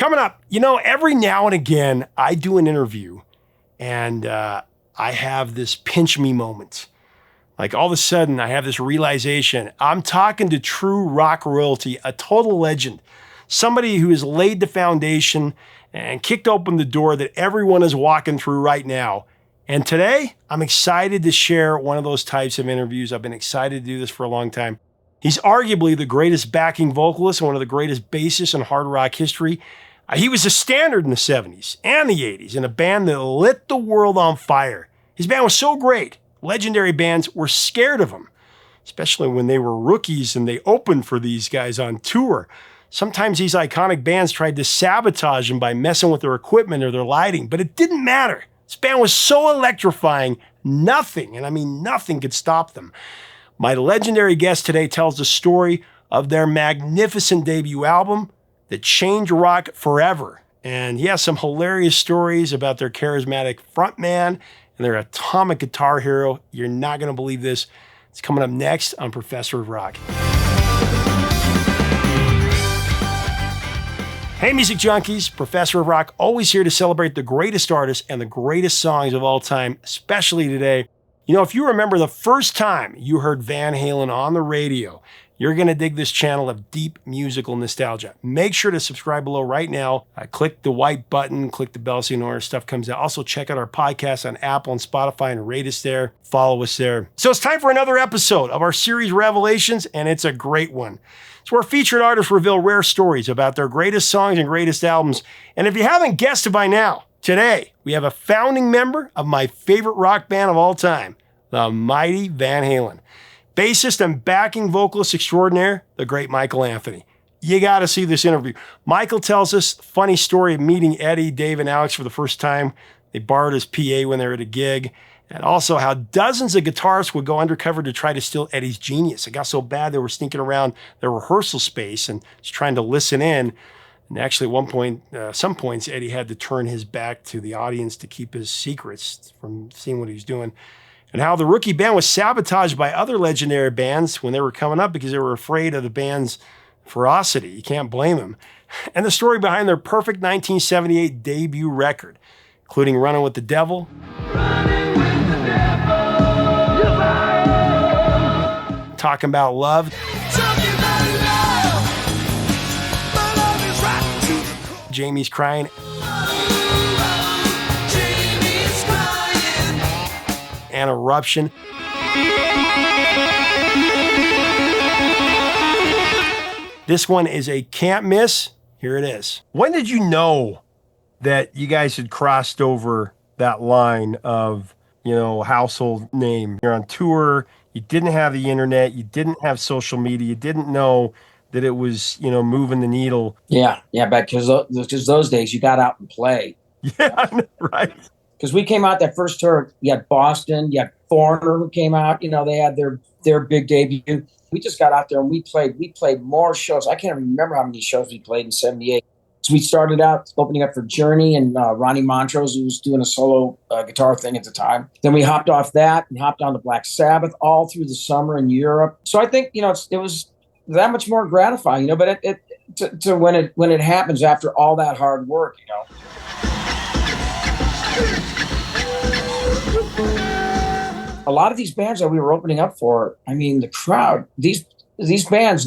Coming up, every now and again, I do an interview and I have this pinch me moment. Like all of a sudden, I have this realization. I'm talking to true rock royalty, a total legend, somebody who has laid the foundation and kicked open the door that everyone is walking through right now. And today, I'm excited to share one of those types of interviews. I've been excited to do this for a long time. He's arguably the greatest backing vocalist and one of the greatest bassists in hard rock history. He was a standard in the 70s and the 80s in a band that lit the world on fire. His band was so great, legendary bands were scared of him, especially when they were rookies and they opened for these guys on tour. Sometimes these iconic bands tried to sabotage them by messing with their equipment or their lighting, but it didn't matter. This band was so electrifying, nothing, and I mean nothing, could stop them. My legendary guest today tells the story of their magnificent debut album that changed rock forever. And he has some hilarious stories about their charismatic frontman and their atomic guitar hero. You're not going to believe this. It's coming up next on Professor of Rock. Hey, music junkies, Professor of Rock, always here to celebrate the greatest artists and the greatest songs of all time, especially today. If you remember the first time you heard Van Halen on the radio, you're going to dig this channel of deep musical nostalgia. Make sure to subscribe below right now. Click the white button, click the bell so you know when our stuff comes out. Also, check out our podcast on Apple and Spotify and rate us there. Follow us there. So it's time for another episode of our series Revelations, and it's a great one. It's where featured artists reveal rare stories about their greatest songs and greatest albums. And if you haven't guessed it by now, today we have a founding member of my favorite rock band of all time, the mighty Van Halen. Bassist and backing vocalist extraordinaire, the great Michael Anthony. You got to see this interview. Michael tells us a funny story of meeting Eddie, Dave, and Alex for the first time. They borrowed his PA when they were at a gig. And also how dozens of guitarists would go undercover to try to steal Eddie's genius. It got so bad they were sneaking around their rehearsal space and just trying to listen in. And actually at one point, some points, Eddie had to turn his back to the audience to keep his secrets from seeing what he was doing. And how the rookie band was sabotaged by other legendary bands when they were coming up because they were afraid of the band's ferocity. You can't blame them. And the story behind their perfect 1978 debut record, including Running with the Devil, Talking About Love, Jamie's Crying, and Eruption. This one is a can't miss. Here it is. When did you know that you guys had crossed over that line of, household name? You're on tour. You didn't have the internet. You didn't have social media. You didn't know that it was, moving the needle. Yeah, because those days you got out and play. Yeah, right. Because we came out that first tour, you had Boston, you had Foreigner who came out, they had their big debut. We just got out there and we played more shows. I can't remember how many shows we played in 78. So we started out opening up for Journey and Ronnie Montrose, who was doing a solo guitar thing at the time. Then we hopped off that and hopped on to Black Sabbath all through the summer in Europe. So I think, it was that much more gratifying, but to when it happens after all that hard work, A lot of these bands that we were opening up for, the crowd, these bands,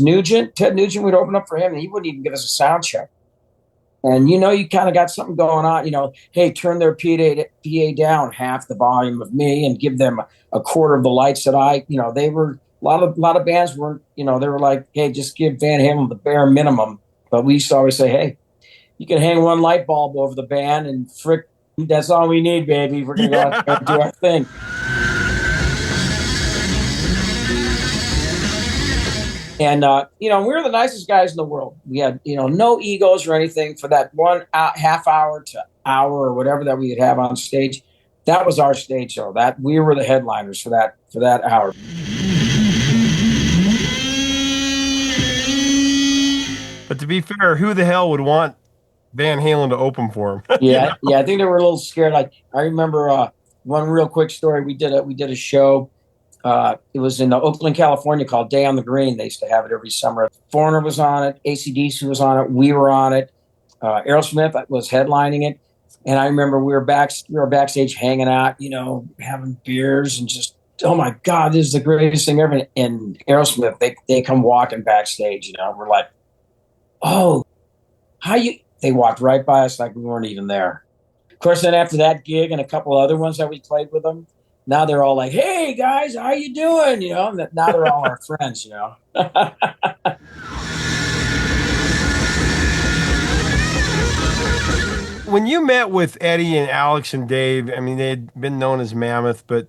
Ted Nugent would open up for him and he wouldn't even give us a sound check. And, you kind of got something going on, hey, turn their PA down half the volume of me and give them a quarter of the lights that they were, a lot of bands weren't, they were like, hey, just give Van Halen the bare minimum. But we used to always say, hey, you can hang one light bulb over the band and frick, that's all we need, baby. We're going to go out there and do our thing. And, we were the nicest guys in the world. We had, no egos or anything for that one half hour to hour or whatever that we would have on stage. That was our stage show. That we were the headliners for that hour. But to be fair, who the hell would want Van Halen to open for him? Yeah, I think they were a little scared. Like I remember one real quick story. We did a show. It was in Oakland, California, called Day on the Green. They used to have it every summer. Foreigner was on it. AC/DC was on it. We were on it. Aerosmith was headlining it. And I remember we were backstage hanging out, you know, having beers and just, oh my God, this is the greatest thing ever. And Aerosmith, they come walking backstage, you know, we're like, oh, they walked right by us like we weren't even there. Of course, then after that gig and a couple other ones that we played with them, now they're all like, hey guys, how you doing? You know, now they're all our friends, you know. When you met with Eddie and Alex and Dave, I mean, they had been known as Mammoth, but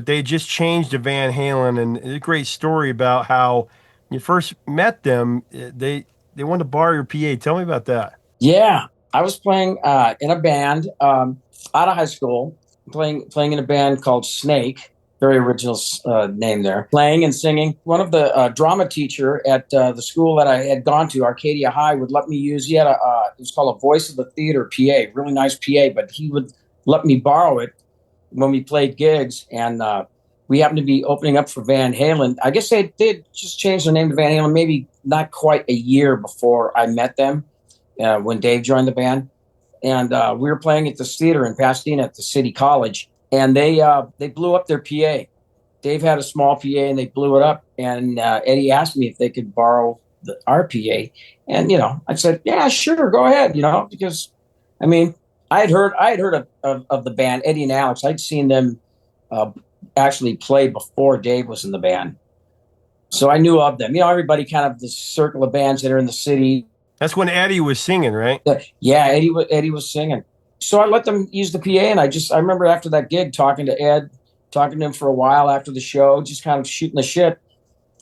they just changed to Van Halen, and it's a great story about how you first met them. They wanted to borrow your PA. Tell me about that. Yeah, I was playing in a band out of high school, playing in a band called Snake. Very original name there. Playing and singing. One of the drama teacher at the school that I had gone to, Arcadia High, would let me use. He had it was called a Voice of the Theater PA, really nice PA, but he would let me borrow it when we played gigs. And we happened to be opening up for Van Halen. I guess they did just change their name to Van Halen, maybe not quite a year before I met them when Dave joined the band. And we were playing at this theater in Pasadena at the City College. And they blew up their PA. Dave had a small PA and they blew it up. And Eddie asked me if they could borrow our PA. And, you know, I said, yeah, sure, go ahead, you know, because, I mean, I had heard of the band, Eddie and Alex. I'd seen them actually play before Dave was in the band. So I knew of them. You know, everybody kind of the circle of bands that are in the city. That's when Eddie was singing, right? Yeah, Eddie was singing. So I let them use the PA, and I remember after that gig talking to Ed, talking to him for a while after the show, just kind of shooting the shit.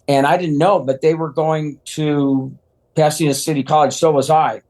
And I didn't know, but they were going to Pasadena City College. So was I.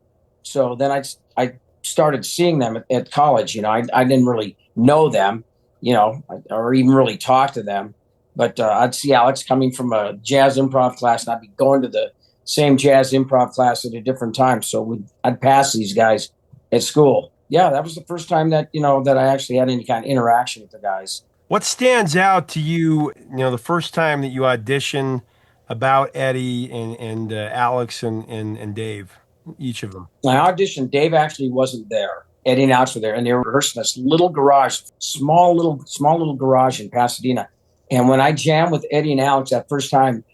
So then I started seeing them at college. You know, I didn't really know them, you know, or even really talk to them. But I'd see Alex coming from a jazz improv class, and I'd be going to the same jazz improv class at a different time. So I'd pass these guys at school. Yeah, that was the first time that, you know, that I actually had any kind of interaction with the guys. What stands out to you, you know, the first time that you auditioned about Eddie and Alex and Dave, each of them? My audition, Dave actually wasn't there. Eddie and Alex were there, and they were rehearsing this little garage, small little garage in Pasadena. And when I jammed with Eddie and Alex that first time,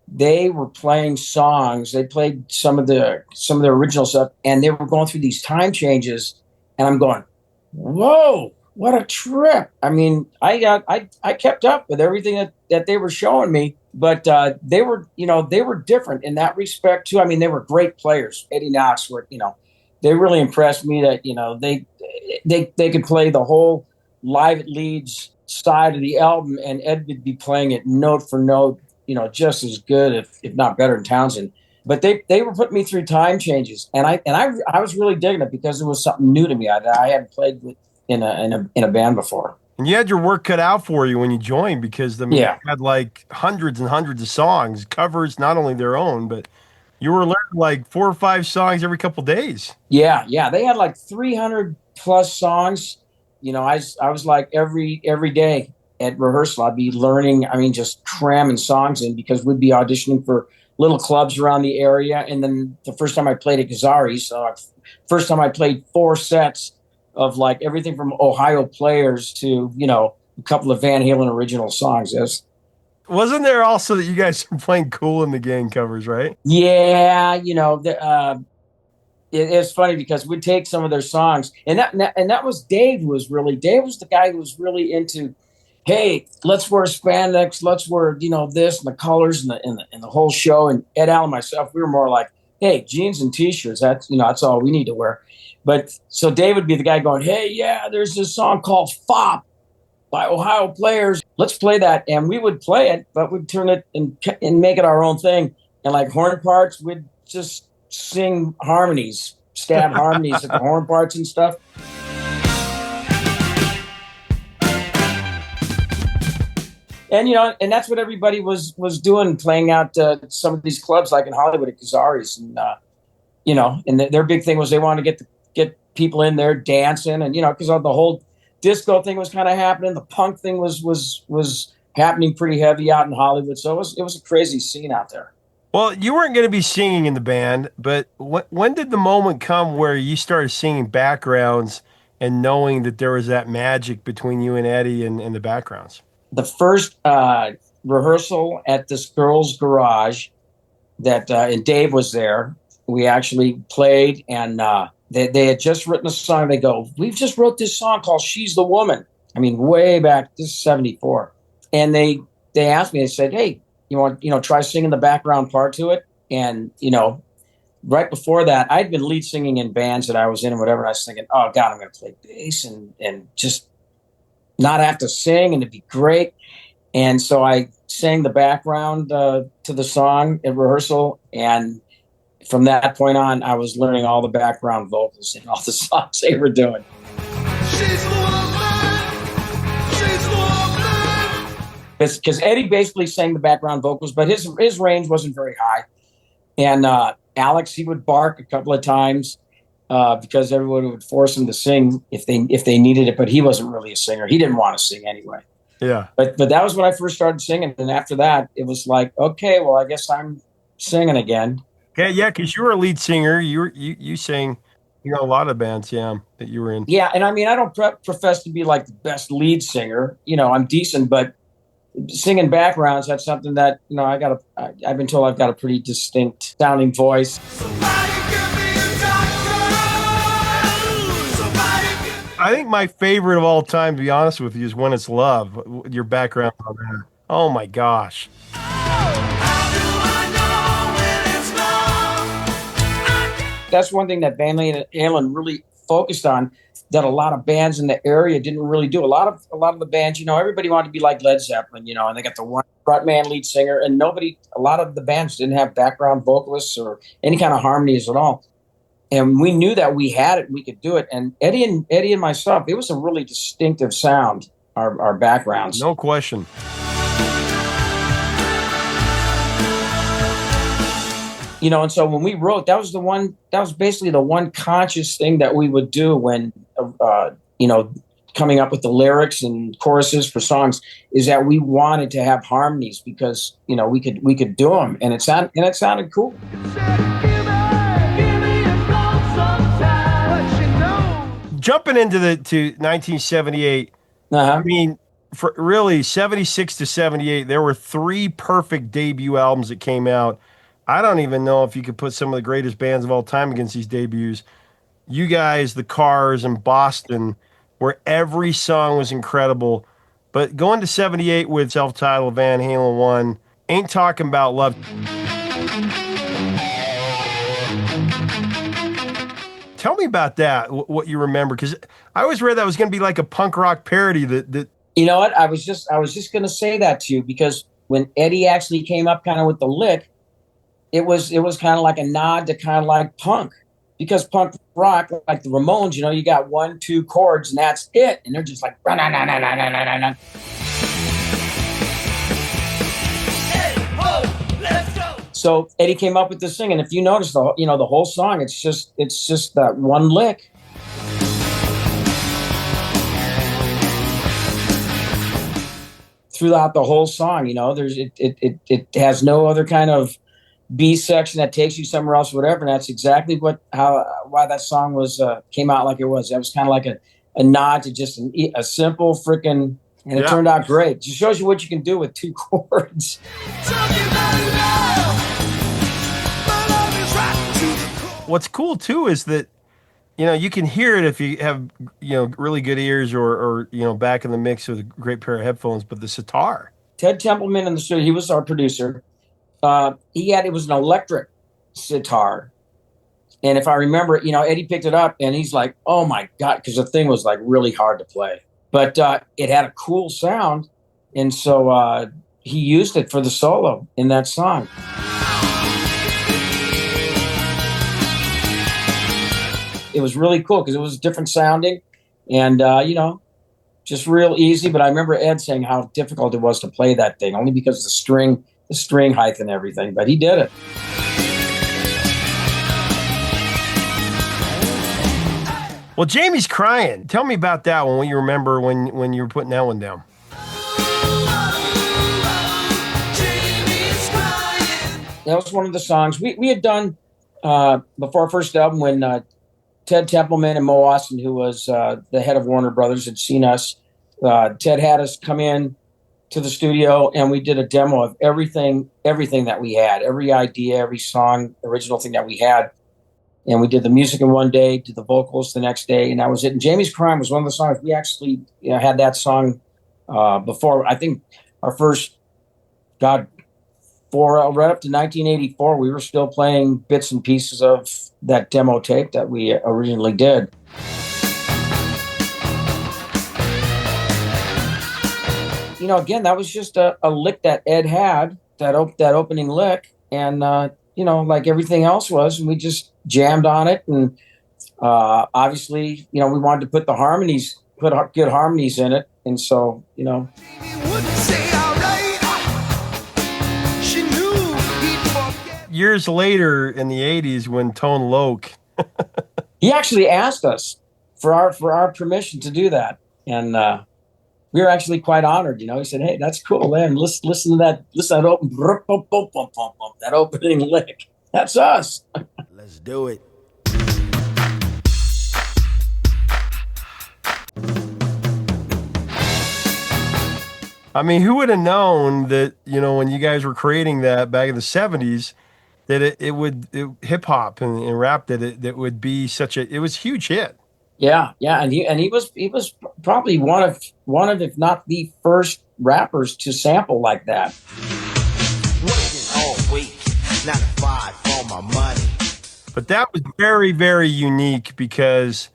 they were playing songs. They played some of the original stuff, and they were going through these time changes. And I'm going, whoa, what a trip. I mean, I kept up with everything that they were showing me, but they were different in that respect too. I mean, they were great players. Eddie and Alex were, you know, they really impressed me that, you know, they could play the whole live at Leeds side of the album, and Ed would be playing it note for note, you know, just as good, if not better than Townsend. But they were putting me through time changes, and I was really digging it because it was something new to me. I hadn't played with in a band before. And you had your work cut out for you when you joined, because you had like hundreds and hundreds of songs, covers, not only their own, but you were learning like 4 or 5 songs every couple of days. Yeah, they had like 300 plus songs. You know, I was like every day at rehearsal, I'd be learning. I mean, just cramming songs in, because we'd be auditioning for little clubs around the area. And then the first time I played at GUITARIST, first time I played 4 sets of like everything from Ohio Players to, you know, a couple of Van Halen original songs. Wasn't there also that you guys were playing Kool and the Gang covers, right? Yeah, you know, it's funny because we'd take some of their songs, and that was Dave was the guy who was really into, hey, let's wear spandex, let's wear, you know, this and the colors and the whole show. And Ed, Al, and myself, we were more like, hey, jeans and t-shirts, that's all we need to wear. But so Dave would be the guy going, hey, yeah, there's this song called Fop by Ohio Players. Let's play that. And we would play it, but we'd turn it and make it our own thing. And like horn parts, we'd just sing harmonies, stab harmonies at the horn parts and stuff. And, you know, and that's what everybody was doing, playing out some of these clubs like in Hollywood at GUITARIST. And, you know, and their big thing was they wanted to get people in there dancing. And, you know, because the whole disco thing was kind of happening. The punk thing was happening pretty heavy out in Hollywood. So it was a crazy scene out there. Well, you weren't going to be singing in the band, but when did the moment come where you started singing backgrounds and knowing that there was that magic between you and Eddie and the backgrounds? The first rehearsal at this girl's garage that and Dave was there. We actually played, and they had just written a song. They go, "We've just wrote this song called She's the Woman." I mean, way back, this is 74. And they asked me, they said, "Hey, you want, try singing the background part to it?" And, right before that, I'd been lead singing in bands that I was in and whatever. And I was thinking, oh God, I'm going to play bass and just not have to sing, and it'd be great. And so I sang the background to the song at rehearsal. And from that point on, I was learning all the background vocals in all the songs they were doing. She's the woman. She's the woman. Because Eddie basically sang the background vocals, but his range wasn't very high. And Alex, he would bark a couple of times because everyone would force him to sing if they needed it. But he wasn't really a singer. He didn't want to sing anyway. Yeah. But that was when I first started singing. And after that, it was like, okay, well, I guess I'm singing again. Okay, yeah, because you were a lead singer. You sang, a lot of bands, that you were in. Yeah, and I mean, I don't profess to be like the best lead singer. I'm decent, but singing backgrounds, that's something that, I've been told I've got a pretty distinct sounding voice. I think my favorite of all time, to be honest with you, is When It's Love, your background on that. Oh my gosh. That's one thing that Van Halen really focused on that a lot of bands in the area didn't really do. A lot of the bands, everybody wanted to be like Led Zeppelin, and they got the one frontman lead singer, and a lot of the bands didn't have background vocalists or any kind of harmonies at all. And we knew that we had it, we could do it. And Eddie and myself, it was a really distinctive sound, our backgrounds. No question. And so when we wrote, that was basically the one conscious thing that we would do when, coming up with the lyrics and choruses for songs, is that we wanted to have harmonies because, we could do them, and it sounded cool. Jumping into to 1978, I mean, for really 76 to 78, there were 3 perfect debut albums that came out. I don't even know if you could put some of the greatest bands of all time against these debuts. You guys, the Cars, and Boston, where every song was incredible. But going to 78 with self-titled Van Halen 1, Ain't Talking About Love. Tell me about that, what you remember, because I always read that was going to be like a punk rock parody. That You know what? I was just going to say that to you, because when Eddie actually came up kind of with the lick, it was kind of like a nod to kind of like punk, because punk rock, like the Ramones, you got 1, 2 chords and that's it, and they're just like na-na-na-na-na-na-na-na. So Eddie came up with this thing, and if you notice the whole song, it's just that one lick. Throughout the whole song, it has no other kind of B section that takes you somewhere else, or whatever. And that's exactly why that song came out like it was. That was kind of like a nod to just a simple freaking, and it turned out great. It just shows you what you can do with 2 chords. What's cool too is that, you can hear it if you have, really good ears or back in the mix with a great pair of headphones, but the sitar. Ted Templeman in the studio, he was our producer. It was an electric sitar. And if I remember, Eddie picked it up and he's like, oh my God, because the thing was like really hard to play. But it had a cool sound. And so he used it for the solo in that song. It was really cool because it was different sounding and, just real easy. But I remember Ed saying how difficult it was to play that thing, only because of the string height and everything. But he did it. Well, Jamie's Crying. Tell me about that one, what you remember when you were putting that one down. That was one of the songs we had done before our first album when Ted Templeman and Mo Austin, who was the head of Warner Brothers, had seen us. Ted had us come in to the studio, and we did a demo of everything that we had, every idea, every song, original thing that we had. And we did the music in one day, did the vocals the next day, and that was it. And Jamie's Crime was one of the songs we actually had that song before. I think our first, right up to 1984, we were still playing bits and pieces of that demo tape that we originally did. Again, that was just a lick that Ed had, that opening lick, and like everything else was, and we just jammed on it. And obviously, we wanted to put good harmonies in it, and so Years later in the 80s, when Tone Loc, he actually asked us for our permission to do that, and we were actually quite honored. He said, "Hey, that's cool, man. Listen to that. Listen to that opening lick. That's us. Let's do it." I mean, who would have known that, when you guys were creating that back in the 70s, that hip hop and rap, that it would be it was a huge hit. Yeah, and he was probably one of if not the first rappers to sample like that. Working all week, 9 to 5 for my money. But that was very, very unique because,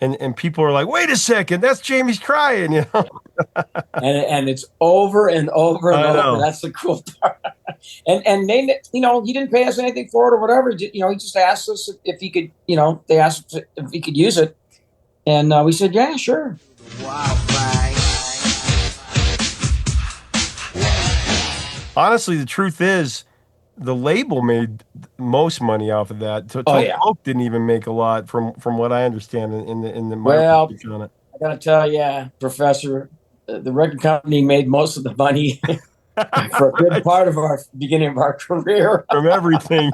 and people are like, wait a second, that's Jamie's Crying, and it's over and over and over. That's the cool part. And they, he didn't pay us anything for it or whatever. He just asked us if he could, they asked if he could use it. And we said, yeah, sure. Honestly, the truth is, the label made most money off of that. Tone Loc didn't even make a lot, from what I understand in the market on it. I gotta tell you, Professor, the record company made most of the money for a good part of our beginning of our career. From everything.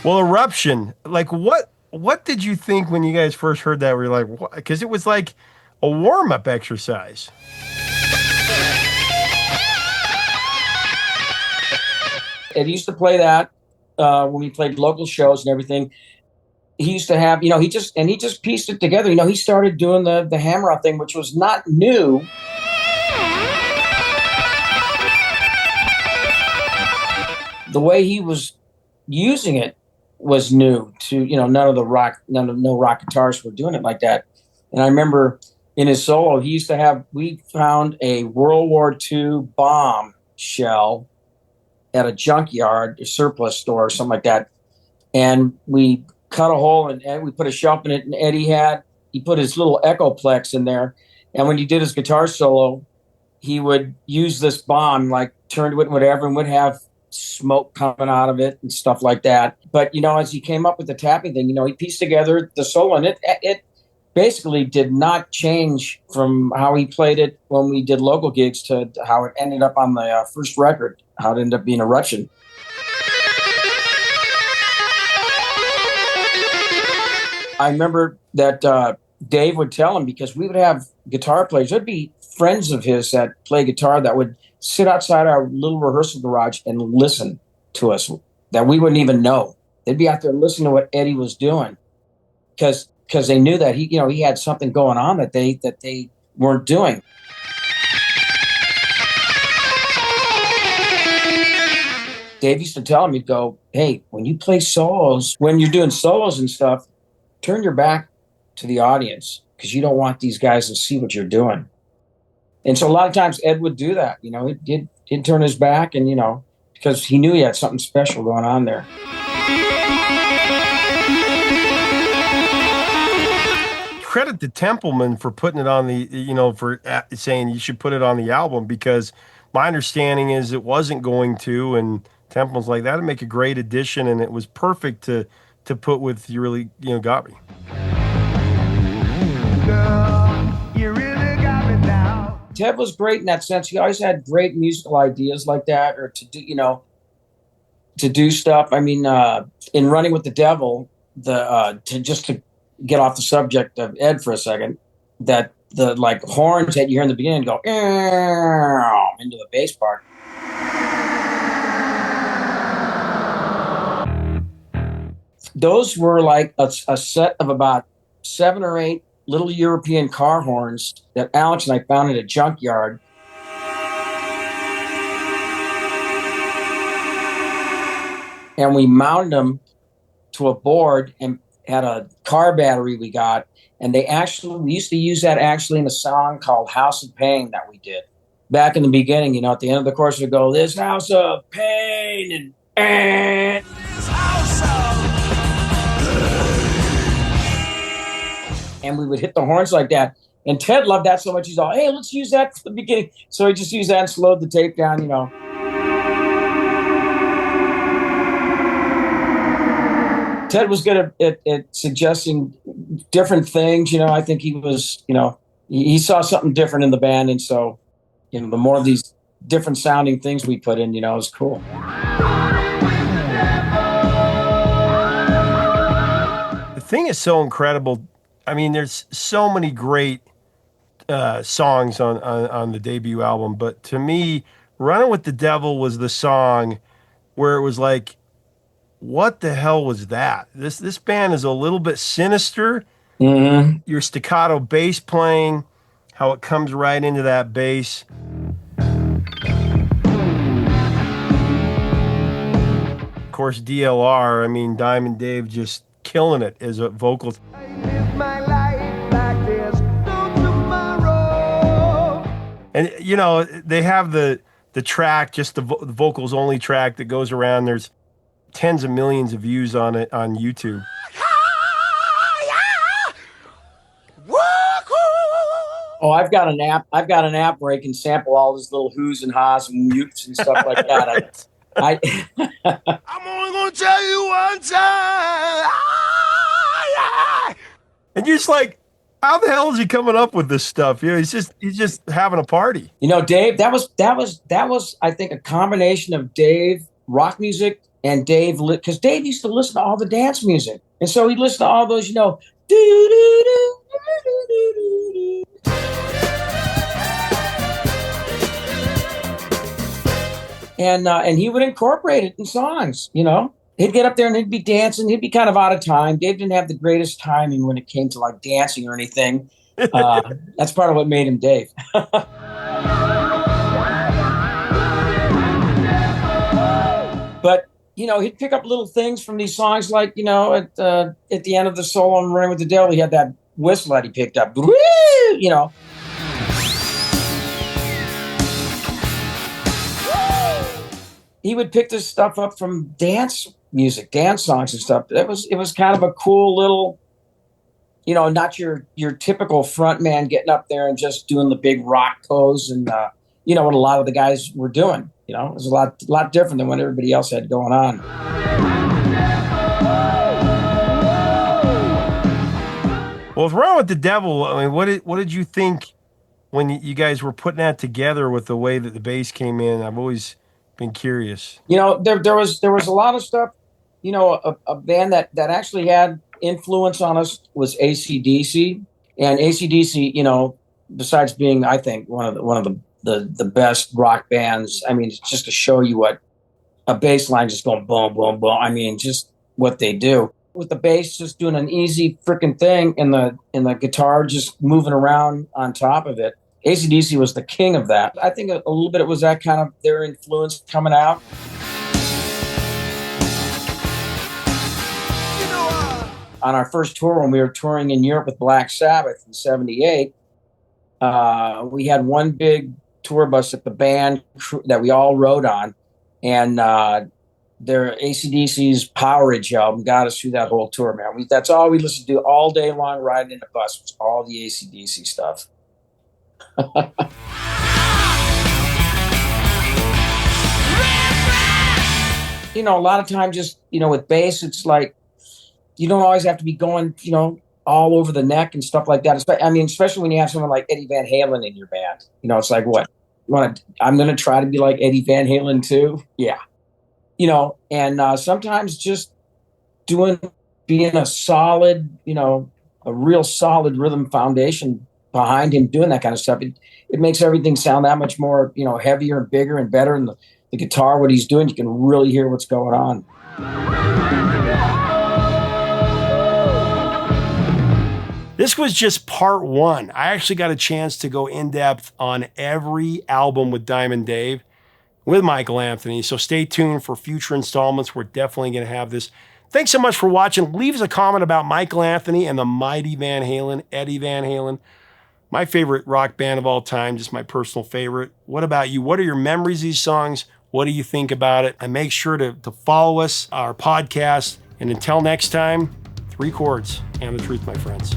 Well, Eruption, like what did you think when you guys first heard that? Were you like, what? Because it was like a warm-up exercise. Ed used to play that when we played local shows and everything. He used to have, he just pieced it together. He started doing the hammer-out thing, which was not new. The way he was using it was new to, no rock guitarists were doing it like that. And I remember in his solo, we found a World War II bomb shell at a junkyard, a surplus store or something like that. And we cut a hole and we put a shelf in it, and he put his little Echoplex in there. And when he did his guitar solo, he would use this bomb, like turn to it and whatever, and would have smoke coming out of it and stuff like that. But, as he came up with the tapping thing, he pieced together the solo, and it basically did not change from how he played it when we did local gigs to how it ended up on the first record, how it ended up being Eruption. I remember that Dave would tell him, because we would have guitar players, there'd be friends of his that play guitar that would sit outside our little rehearsal garage and listen to us that we wouldn't even know. They'd be out there listening to what Eddie was doing because they knew that he had something going on that they weren't doing. Dave used to tell him, he'd go, hey, when you play solos, when you're doing solos and stuff, turn your back to the audience because you don't want these guys to see what you're doing. And so a lot of times Ed would do that. He'd turn his back and, because he knew he had something special going on there. Credit to Templeman for putting it on the, for saying you should put it on the album, because my understanding is it wasn't going to, and Templeman's like, that'd make a great addition, and it was perfect to put with You Really, Got Me. Ted was great in that sense. He always had great musical ideas like that, or to do, to do stuff. I mean, in Running with the Devil, to get off the subject of Ed for a second, that the like horns that you hear in the beginning go into the bass part. Those were like a set of about 7 or 8 little European car horns that Alex and I found in a junkyard. And we mounted them to a board and had a car battery we got. And we used to use that actually in a song called House of Pain that we did. Back in the beginning, at the end of the chorus, we go, this house of pain and this house of and we would hit the horns like that. And Ted loved that so much. He's all, hey, let's use that for the beginning. So he just used that and slowed the tape down, Ted was good at suggesting different things. I think he was, he saw something different in the band. And so, the more of these different sounding things we put in, it was cool. The thing is so incredible. I mean, there's so many great songs on the debut album, but to me, Running with the Devil was the song where it was like, what the hell was that? This band is a little bit sinister. Mm-hmm. Your staccato bass playing, how it comes right into that bass. Of course, DLR, I mean, Diamond Dave just killing it as a vocal. And, they have the track, just the vocals only track that goes around. There's tens of millions of views on it on YouTube. Oh, I've got an app where I can sample all these little whoos and ha's and mutes and stuff like that. I'm only gonna tell you one time. And you're just like, how the hell is he coming up with this stuff? He's just having a party. Dave, that was I think a combination of Dave rock music and Dave, because Dave used to listen to all the dance music, and so he listened to all those, and he would incorporate it in songs. He'd get up there and he'd be dancing. He'd be kind of out of time. Dave didn't have the greatest timing when it came to like dancing or anything. That's part of what made him Dave. But, he'd pick up little things from these songs, like, at the end of the solo in Running with the Devil, he had that whistle that he picked up. He would pick this stuff up from dance music, dance songs and stuff. It was kind of a cool little, not your typical front man getting up there and just doing the big rock pose and what a lot of the guys were doing. It was a lot different than what everybody else had going on. Well, with Run with the Devil, I mean, what did you think when you guys were putting that together with the way that the bass came in? I've always been curious. There was a lot of stuff. A band that actually had influence on us was AC/DC, and AC/DC, besides being, I think, one of the best rock bands. I mean, just to show you what a bass line just going boom, boom, boom. I mean, just what they do with the bass, just doing an easy freaking thing, and the guitar just moving around on top of it. AC/DC was the king of that. I think a little bit it was that kind of their influence coming out. On our first tour, when we were touring in Europe with Black Sabbath in '78, we had one big tour bus that the band that we all rode on, and their AC/DC's Powerage album got us through that whole tour, man. That's all we listened to all day long riding in the bus, was all the AC/DC stuff. A lot of times just, with bass, it's like, you don't always have to be going, all over the neck and stuff like that. I mean, especially when you have someone like Eddie Van Halen in your band. You know, it's like, what? I'm going to try to be like Eddie Van Halen too? Yeah. You know, and sometimes just being a solid, you know, a real solid rhythm foundation behind him doing that kind of stuff. It makes everything sound that much more, you know, heavier and bigger and better. And the guitar, what he's doing, you can really hear what's going on. This was just part one. I actually got a chance to go in depth on every album with Diamond Dave, with Michael Anthony. So stay tuned for future installments. We're definitely going to have this. Thanks so much for watching. Leave us a comment about Michael Anthony and the mighty Van Halen, Eddie Van Halen. My favorite rock band of all time, just my personal favorite. What about you? What are your memories of these songs? What do you think about it? And make sure to follow us, our podcast. And until next time, 3 chords and the truth, my friends.